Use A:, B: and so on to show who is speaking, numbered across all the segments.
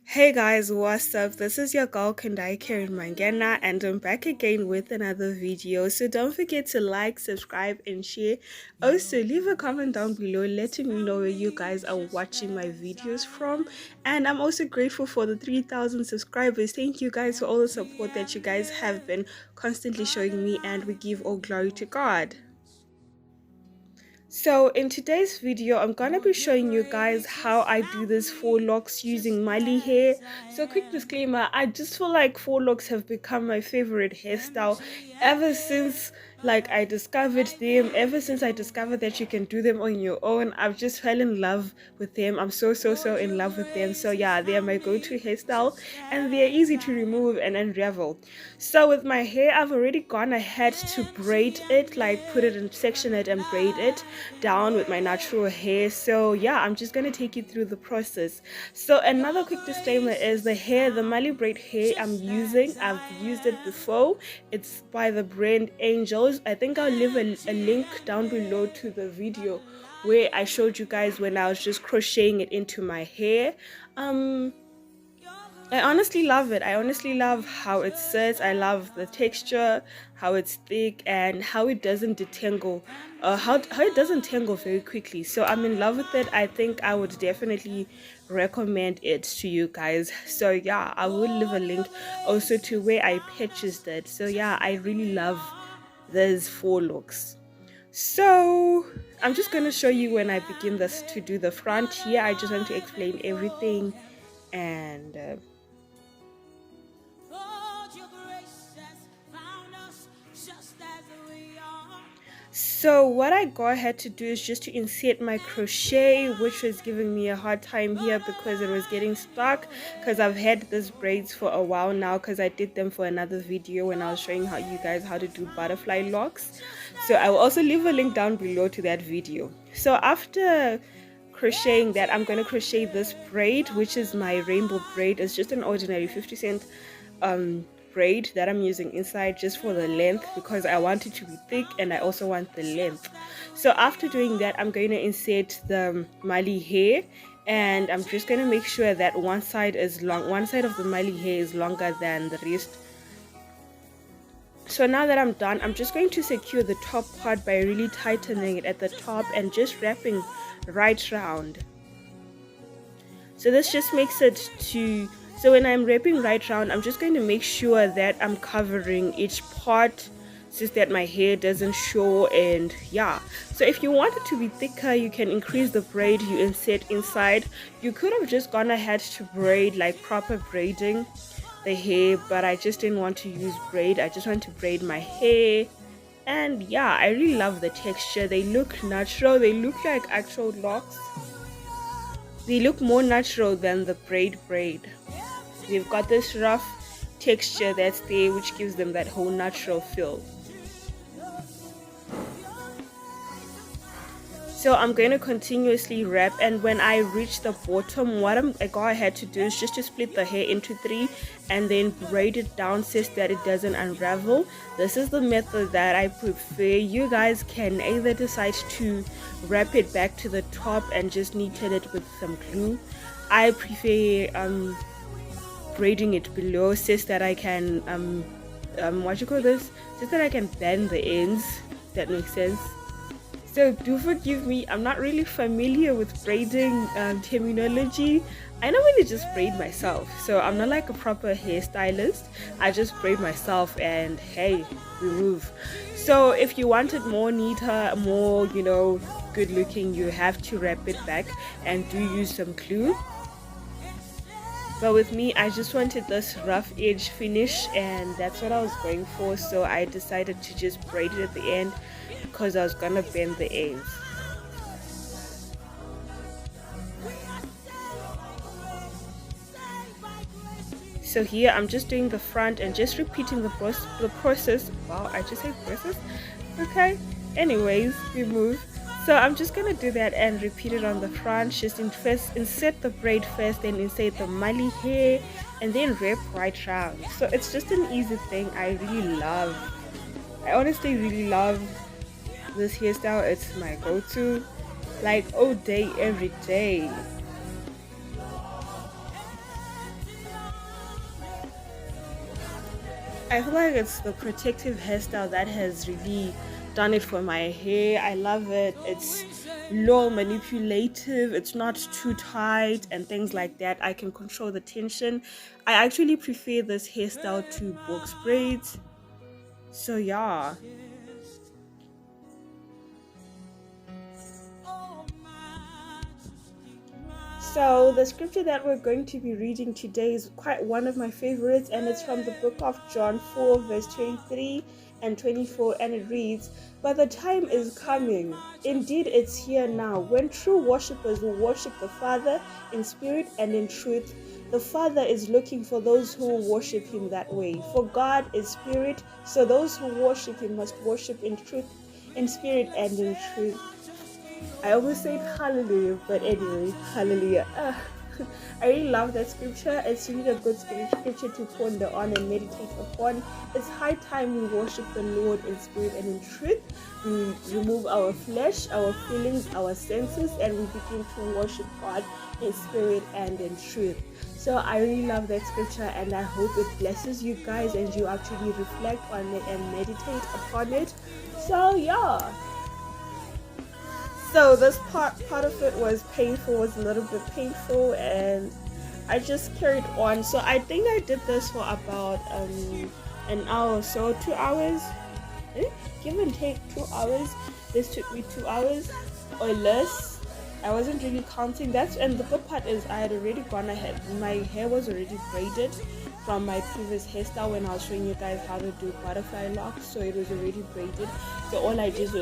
A: Hey guys, what's up? This is your girl Kandai Karen Mangena, and I'm back again with another video. So don't forget to like, subscribe, and share. Also, leave a comment down below letting me know where you guys are watching my videos from. And I'm also grateful for the 3,000 subscribers. Thank you guys for all the support that you guys have been constantly showing me, and we give all glory to God. So in today's video, I'm gonna be showing you guys how I do this four locks using Mali hair. So quick disclaimer, I just feel like four locks have become my favorite hairstyle ever since I discovered them, ever since I discovered that you can do them on your own. I've just fell in love with them. I'm so in love with them. So yeah, they are my go-to hairstyle and they're easy to remove and unravel. So with my hair, I've already gone ahead to braid it, like put it in, section it and braid it down with my natural hair. So yeah, I'm just gonna take you through the process. So another quick disclaimer is the Mali braid hair I'm using, I've used it before. It's by the brand Angels. I think I'll leave a link down below to the video where I showed you guys when I was just crocheting it into my hair. I honestly love it. I honestly love how it sits. I love the texture, how it's thick, and how it doesn't detangle. How it doesn't tangle very quickly. So I'm in love with it. I think I would definitely recommend it to you guys. So yeah, I will leave a link also to where I purchased it. So yeah, I really love these four looks. So I'm just gonna show you when I begin this to do the front here. I just want to explain everything and. So what I go ahead to do is just to insert my crochet, which was giving me a hard time here because it was getting stuck, because I've had these braids for a while now because I did them for another video when I was showing you guys how to do butterfly locks. So I will also leave a link down below to that video. So after crocheting that, I'm going to crochet this braid, which is my rainbow braid. It's just an ordinary 50 cent braid that I'm using inside just for the length because I want it to be thick and I also want the length. So after doing that, I'm going to insert the Mali hair, and I'm just going to make sure that one side is long, one side of the Mali hair is longer than the rest. So now that I'm done, I'm just going to secure the top part by really tightening it at the top and just wrapping right round. So this just makes it to, so when I'm wrapping right round, I'm just going to make sure that I'm covering each part so that my hair doesn't show. And yeah, so if you want it to be thicker, you can increase the braid you insert inside. You could have just gone ahead to braid, like proper braiding the hair, but I just didn't want to use braid. I just want to braid my hair. And yeah, I really love the texture. They look natural. They look like actual locks. They look more natural than the braid. They've got this rough texture that's there, which gives them that whole natural feel. So I'm going to continuously wrap, and when I reach the bottom, what I go ahead to do is just to split the hair into three and then braid it down so that it doesn't unravel. This is the method that I prefer. You guys can either decide to wrap it back to the top and just kneaded it with some glue. I prefer braiding it below so that I can what you call this, so that I can bend the ends, if that makes sense. So do forgive me, I'm not really familiar with braiding terminology. I normally just braid myself, so I'm not like a proper hairstylist. I just braid myself and hey, remove. So if you want it more neater, more, you know, good looking, you have to wrap it back and do use some glue. But with me, I just wanted this rough edge finish, and that's what I was going for. So I decided to just braid it at the end because I was gonna bend the ends. So here I'm just doing the front and just repeating the process. Wow, I just said process. Okay. Anyways, we move. So I'm just gonna do that and repeat it on the front. Just first insert the braid first, then insert the Mali hair, and then wrap right round. So it's just an easy thing. I honestly really love this hairstyle. It's my go-to, like all day, every day. I feel like it's the protective hairstyle that has really done it for my hair. I love it. It's low manipulative, it's not too tight and things like that. I can control the tension. I actually prefer this hairstyle to box braids. So yeah. So the scripture that we're going to be reading today is quite one of my favorites, and it's from the book of John 4 verse 23 and 24, and it reads, "But the time is coming, indeed it's here now, when true worshippers will worship the Father in spirit and in truth. The Father is looking for those who will worship him that way. For God is spirit, so those who worship him must worship in truth, in spirit and in truth." I almost said hallelujah, but anyway, hallelujah. I really love that scripture. It's really a good scripture to ponder on and meditate upon. It's high time we worship the Lord in spirit and in truth. We remove our flesh, our feelings, our senses, and we begin to worship God in spirit and in truth. So I really love that scripture, and I hope it blesses you guys and you actually reflect on it and meditate upon it. So yeah. So this part of it was painful, was a little bit painful, and I just carried on. So I think I did this for about an hour or so, 2 hours, give and take 2 hours. This took me 2 hours or less. I wasn't really counting that, and the good part is I had already gone ahead. My hair was already braided from my previous hairstyle when I was showing you guys how to do butterfly locks, so it was already braided. So all I just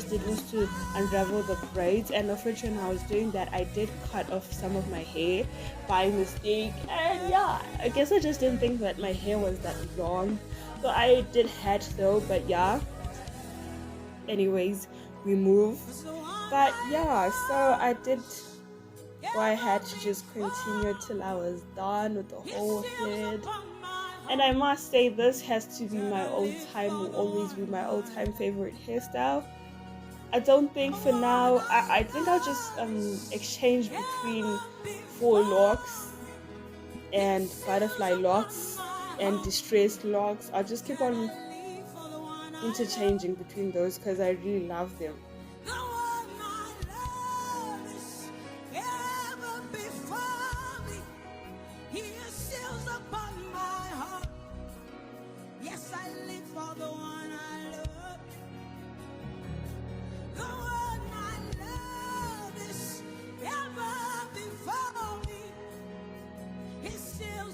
A: did was to unravel the braids, and of which when I was doing that I did cut off some of my hair by mistake, and yeah, I guess I just didn't think that my hair was that long, so I did hat though. But yeah, anyways, we move. But yeah, so I did go ahead to just continue till I was done with the whole head. And I must say, this has to be my all-time, will always be my all-time favorite hairstyle. I don't think for now, I think I'll just exchange between faux locks and butterfly locks and distressed locks. I'll just keep on interchanging between those because I really love them.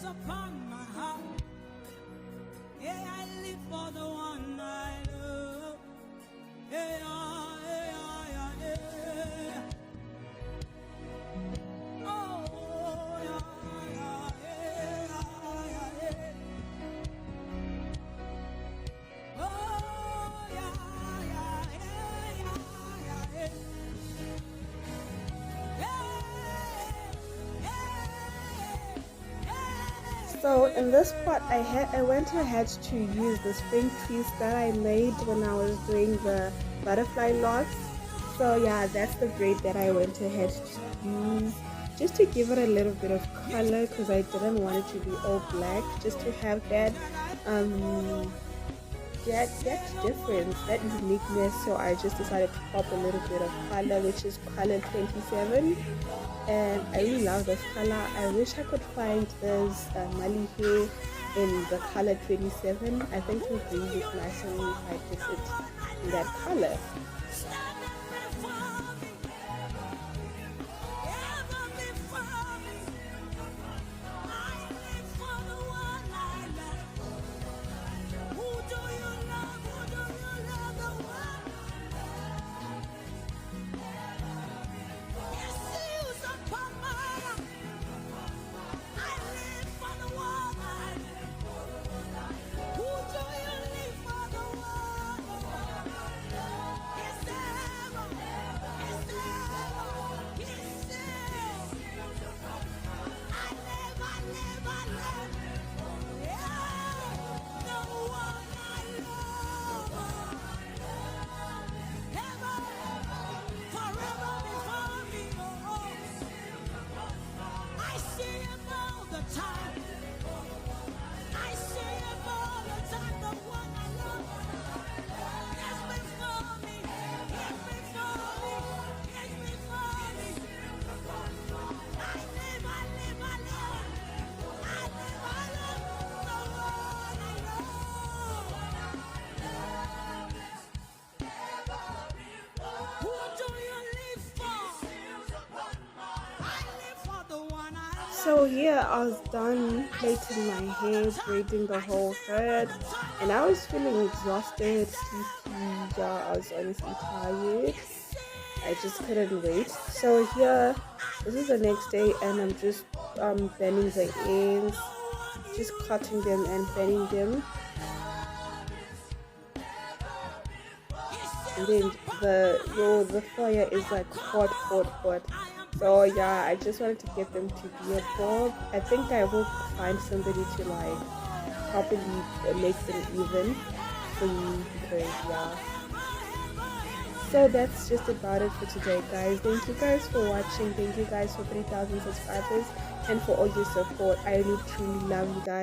B: Upon my heart, yeah, I live for the one I love. Yeah, yeah, yeah, yeah. Oh, yeah, yeah, yeah, yeah, yeah. Oh, yeah, yeah, yeah, yeah, yeah.
A: So in this part, I went ahead to use the spring twist that I made when I was doing the butterfly locks. So yeah, that's the braid that I went ahead to use, just to give it a little bit of color, because I didn't want it to be all black, just to have that that difference, that uniqueness. So I just decided to pop a little bit of color, which is color 27, and I really love this color. I wish I could find this Mali hair in the color 27. I think it would really look nice on me if I did it in that color. So here I was done plaiting my hair, braiding the whole head, and I was feeling exhausted, sleepy. Yeah, I was honestly tired. I just couldn't wait. So here, this is the next day, and I'm just bending the ends, just cutting them and bending them, and then the fire is like hot, hot, hot. So yeah, I just wanted to get them to be a bob. I think I will find somebody to like properly make them even for you because yeah. So that's just about it for today, guys. Thank you guys for watching. Thank you guys for 3,000 subscribers and for all your support. I really truly love you guys.